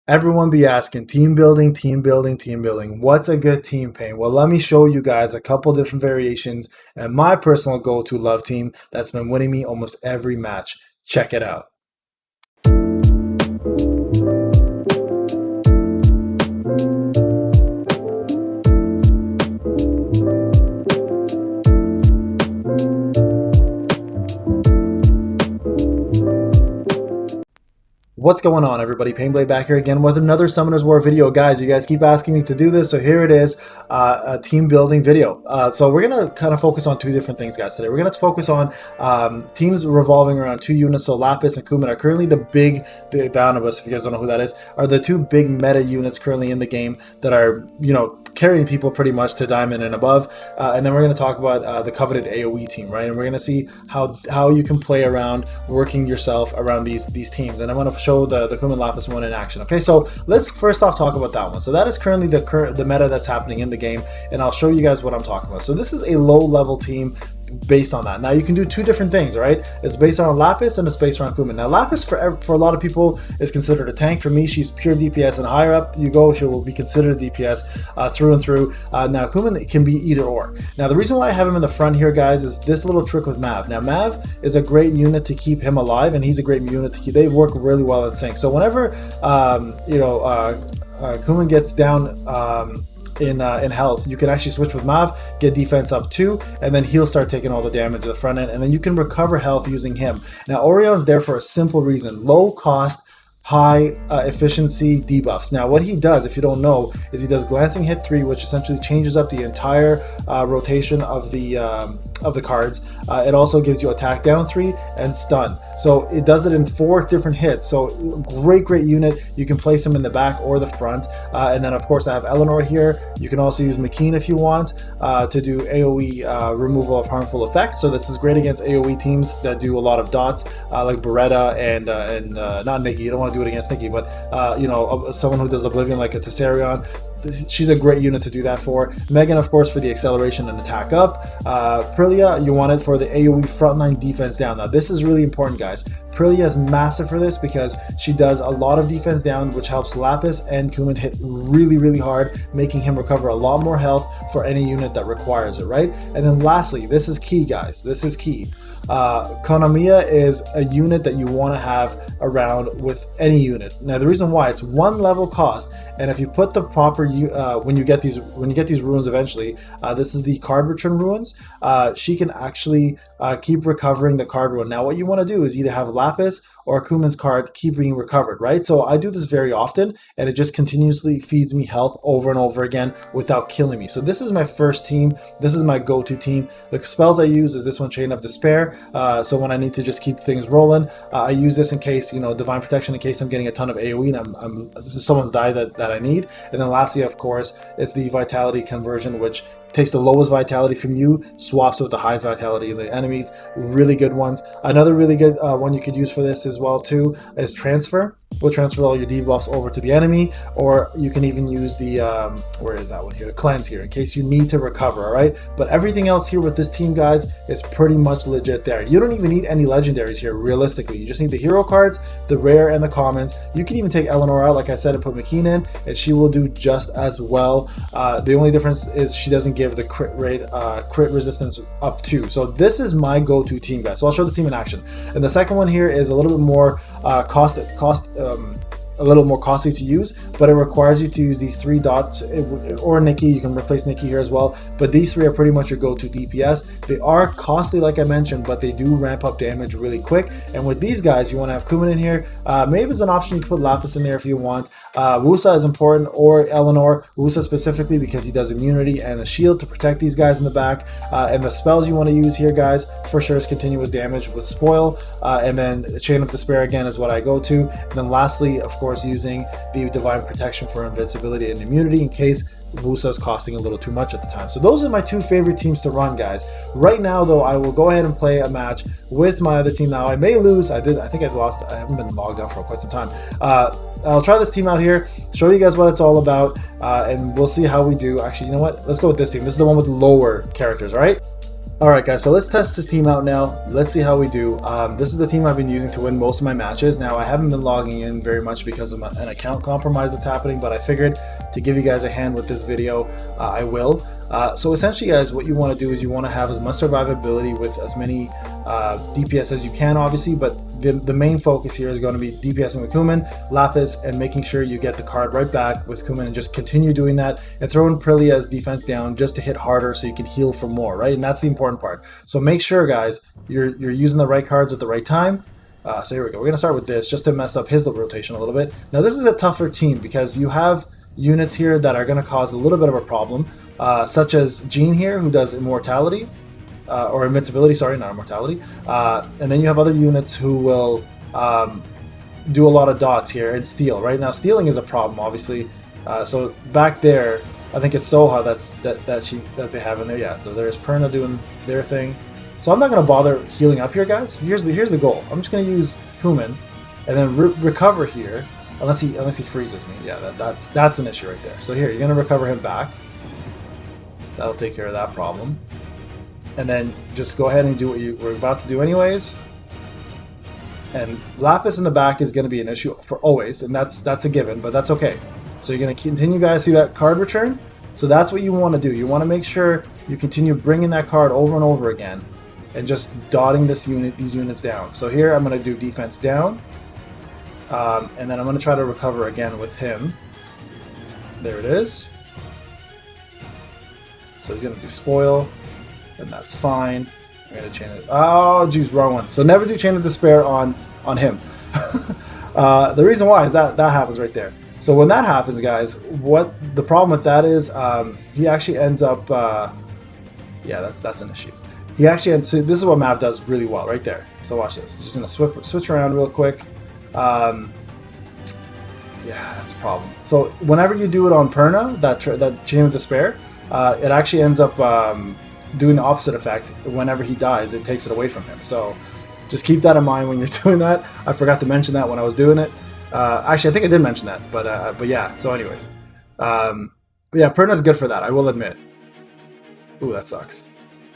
Everyone be asking, team building, team building, team building. What's a good team paint? Well, let me show you guys a couple different variations and my personal go-to love team that's been winning me almost every match. Check it out. What's going on, everybody? Payneblade back here again with another Summoners War video. Guys, you guys keep asking me to do this, so here it is, a team building video. So we're going to kind of focus on two different things, guys, today. We're going to focus on teams revolving around two units. So Lapis and Kuman are currently the Downibus, if you guys don't know who that is, are the two big meta units currently in the game that are, carrying people pretty much to Diamond and above. And then we're going to talk about the coveted AoE team, right? And we're going to see how you can play around working yourself around these teams. And I'm going to show the Kuman Lapis one in action. Okay, so let's first off talk about that one. So that is currently the meta that's happening in the game, and I'll show you guys what I'm talking about. So this is a low level team based on that. Now you can do two different things, right? It's based on Lapis and it's based around Kuman. Now Lapis for a lot of people is considered a tank. For me, she's pure DPS, and higher up you go, she will be considered DPS through and through. Now Kuman can be either or. Now the reason why I have him in the front here, guys, is this little trick with Mav. Now Mav is a great unit to keep him alive, and he's a great unit to keep. They work really well in sync. So whenever Kuman gets down in health, you can actually switch with Mav, get defense up 2, and then he'll start taking all the damage to the front end, and then you can recover health using him. Now Orion's there for a simple reason: low cost, high efficiency debuffs. Now what he does, if you don't know, is he does glancing hit 3, which essentially changes up the entire rotation of the cards. It also gives you attack down 3 and stun. So it does it in 4 different hits. So great unit. You can place him in the back or the front. And then of course I have Eleanor here. You can also use McKean if you want to do AoE removal of harmful effects. So this is great against AoE teams that do a lot of dots, like Beretta and not Nikki. You don't want to do it against Nikki, but someone who does Oblivion like a Tessarion. She's a great unit to do that for. Megan, of course, for the acceleration and attack up. Prilia, you want it for the AoE frontline defense down. Now this is really important, guys. Prilia is massive for this because she does a lot of defense down, which helps Lapis and Kuman hit really hard, making him recover a lot more health for any unit that requires it, right? And then lastly, this is key, guys. This is key. Konamiya is a unit that you want to have around with any unit. Now the reason why, it's 1 level cost, and if you put the proper when you get these runes eventually, this is the card return runes, she can actually keep recovering the card rune. Now what you want to do is either have Lapis or Kuman's card keep being recovered, right? So I do this very often, and it just continuously feeds me health over and over again without killing me. So this is my first team. This is my go-to team. The spells I use is this one, Chain of Despair. So when I need to just keep things rolling, I use this in case, Divine Protection, in case I'm getting a ton of AoE and someone's died that I need. And then lastly, of course, it's the Vitality Conversion, which takes the lowest vitality from you, swaps with the highest vitality of the enemies. Really good ones. Another really good one you could use for this as well too is Transfer. We'll transfer all your debuffs over to the enemy, or you can even use the where is that one here, the Cleanse here, in case you need to recover. All right, but everything else here with this team, guys, is pretty much legit there. You don't even need any legendaries here realistically. You just need the hero cards, the rare, and the commons. You can even take Eleanor out, like I said, and put McKean in, and she will do just as well. The only difference is she doesn't give the crit rate, crit resistance up 2. So this is my go-to team, guys. So I'll show this team in action. And the second one here is a little bit more a little more costly to use, but it requires you to use these 3 dots, or Nikki. You can replace Nikki here as well, but these 3 are pretty much your go-to DPS. They are costly, like I mentioned, but they do ramp up damage really quick. And with these guys, you want to have Kuman in here. Maybe it's an option, you can put Lapis in there if you want. Wusa is important, or Eleanor. Wusa specifically because he does immunity and a shield to protect these guys in the back. And the spells you want to use here, guys, for sure is continuous damage with Spoil, and then Chain of Despair again is what I go to. And then lastly, of course, using the Divine Protection for invincibility and immunity in case Wusa is costing a little too much at the time. So those are my 2 favorite teams to run, guys. Right now, though, I will go ahead and play a match with my other team. Now I may lose. I think I've lost. I haven't been logged on for quite some time. I'll try this team out here, show you guys what it's all about, and we'll see how we do. Actually, you know what? Let's go with this team. This is the one with lower characters, all right? All right, guys, so let's test this team out now. Let's see how we do. This is the team I've been using to win most of my matches. Now, I haven't been logging in very much because of an account compromise that's happening, but I figured to give you guys a hand with this video, I will. So essentially, guys, what you want to do is you want to have as much survivability with as many DPS as you can, obviously, but the main focus here is going to be DPSing with Kuman, Lapis, and making sure you get the card right back with Kuman and just continue doing that and throw in Prillia's defense down just to hit harder so you can heal for more, right? And that's the important part. So make sure, guys, you're using the right cards at the right time. So here we go. We're going to start with this just to mess up his rotation a little bit. Now, this is a tougher team because you have units here that are going to cause a little bit of a problem, such as Jean here, who does immortality. Or invincibility, sorry, not immortality. And then you have other units who will do a lot of dots here and steal. Right now, stealing is a problem, obviously. So back there, I think it's Soha that they have in there. Yeah, so there's Perna doing their thing. So I'm not going to bother healing up here, guys. Here's the goal. I'm just going to use Kuman and then recover here, unless he freezes me. Yeah, that's an issue right there. So here, you're going to recover him back. That'll take care of that problem. And then just go ahead and do what you were about to do anyways. And Lapis in the back is going to be an issue for always, and that's a given, but that's okay. So you're going to continue, guys, see that card return? So that's what you want to do. You want to make sure you continue bringing that card over and over again and just dotting these units down. So here I'm going to do defense down, and then I'm going to try to recover again with him. There it is. So he's going to do spoil. And that's fine. I'm gonna chain it. Oh, geez, wrong one. So never do Chain of Despair on him. The reason why is that happens right there. So when that happens, guys, what the problem with that is, he actually ends up. Yeah, that's an issue. He actually ends. So this is what Mav does really well, right there. So watch this. Just gonna switch around real quick. Yeah, that's a problem. So whenever you do it on Perna, that Chain of Despair, it actually ends up. Doing the opposite effect. Whenever he dies, it takes it away from him. So just keep that in mind when you're doing that. I forgot to mention that when I was doing it. Actually, I think I did mention that, but yeah. So anyways, yeah, Perna's good for that, I will admit. Ooh, that sucks.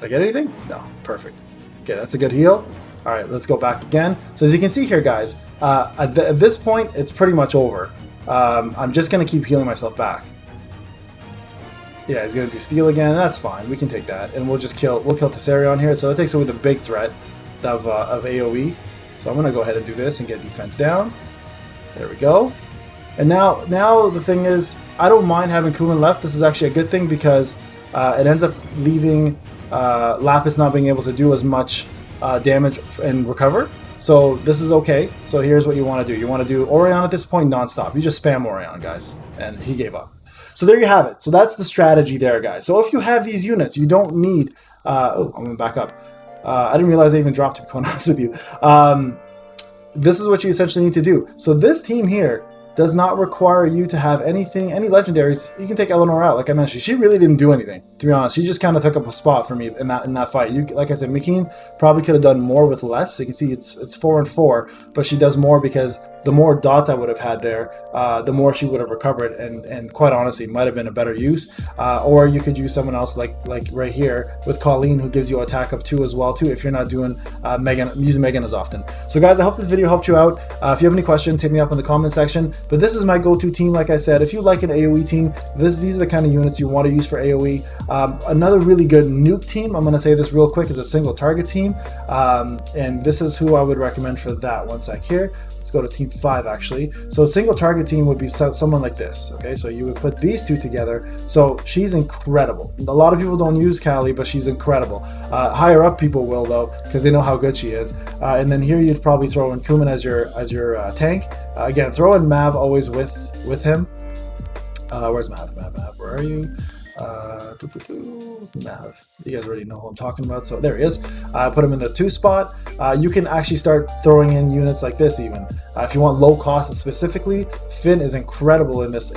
Did I get anything? No, perfect. Okay, that's a good heal. All right, let's go back again. So as you can see here, guys, at this point, it's pretty much over. I'm just gonna keep healing myself back. Yeah, he's gonna do steal again. That's fine. We can take that, and we'll kill Tessarion here. So that takes away the big threat of AOE. So I'm gonna go ahead and do this and get defense down. There we go. And now the thing is, I don't mind having Kuman left. This is actually a good thing because it ends up leaving Lapis not being able to do as much damage and recover. So this is okay. So here's what you want to do. You want to do Orion at this point nonstop. You just spam Orion, guys, and he gave up. So there you have it. So that's the strategy there, guys. So if you have these units, you don't need... oh, I'm going to back up. I didn't realize I even dropped it, to be honest with you. This is what you essentially need to do. So this team here does not require you to have any legendaries. You can take Eleanor out, like I mentioned. She really didn't do anything, to be honest. She just kind of took up a spot for me in that fight. Like I said, McKean probably could have done more with less. So you can see it's 4 and 4, but she does more because the more dots I would have had there, the more she would have recovered, and quite honestly, might have been a better use. Or you could use someone else like right here with Colleen, who gives you attack up 2 as well too, if you're not doing using Megan as often. So guys, I hope this video helped you out. If you have any questions, hit me up in the comment section. But this is my go-to team. Like I said, if you like an AoE team, these are the kind of units you want to use for AoE. Another really good nuke team, I'm going to say this real quick, is a single target team, and this is who I would recommend for that. One sec here. Let's go to team 5 actually. So a single target team would be someone like this. Okay, so you would put these two together. So she's incredible. A lot of people don't use Callie, but she's incredible. Higher up people will though, because they know how good she is. And then here you'd probably throw in Kuman as your tank. Again, throw in Mav always with him. Where's Mav? Mav, where are you? Mav. You guys already know who I'm talking about. So there he is. I put him in the 2 spot. You can actually start throwing in units like this even. If you want low cost specifically, Finn is incredible in this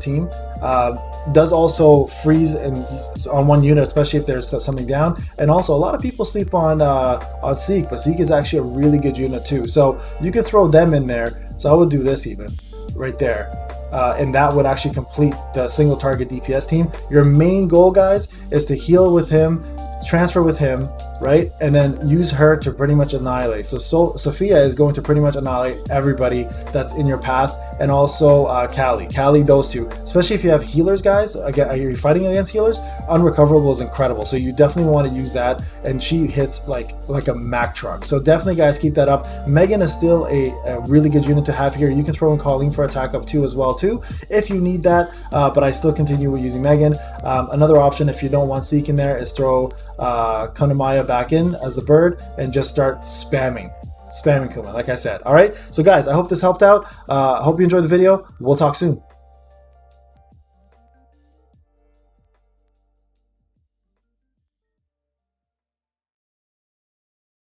team. Does also freeze on one unit, especially if there's something down. And also a lot of people sleep on Zeke, but Zeke is actually a really good unit too. So you can throw them in there. So I would do this even right there. And that would actually complete the single target DPS team. Your main goal, guys, is to heal with him, transfer with him, right? And then use her to pretty much annihilate. So Sophia is going to pretty much annihilate everybody that's in your path, and also Callie, those two. Especially if you have healers, guys. Again, you're fighting against healers. Unrecoverable is incredible, so you definitely want to use that. And she hits like a Mack truck. So definitely, guys, keep that up. Megan is still a really good unit to have here. You can throw in Colleen for attack up 2 as well too, if you need that. But I still continue with using Megan. Another option, if you don't want Seek in there, is throw Konamaya back in as the bird and just start spamming Kuma, like I said. All right, so guys, I hope this helped out. I hope you enjoyed the video. We'll talk soon.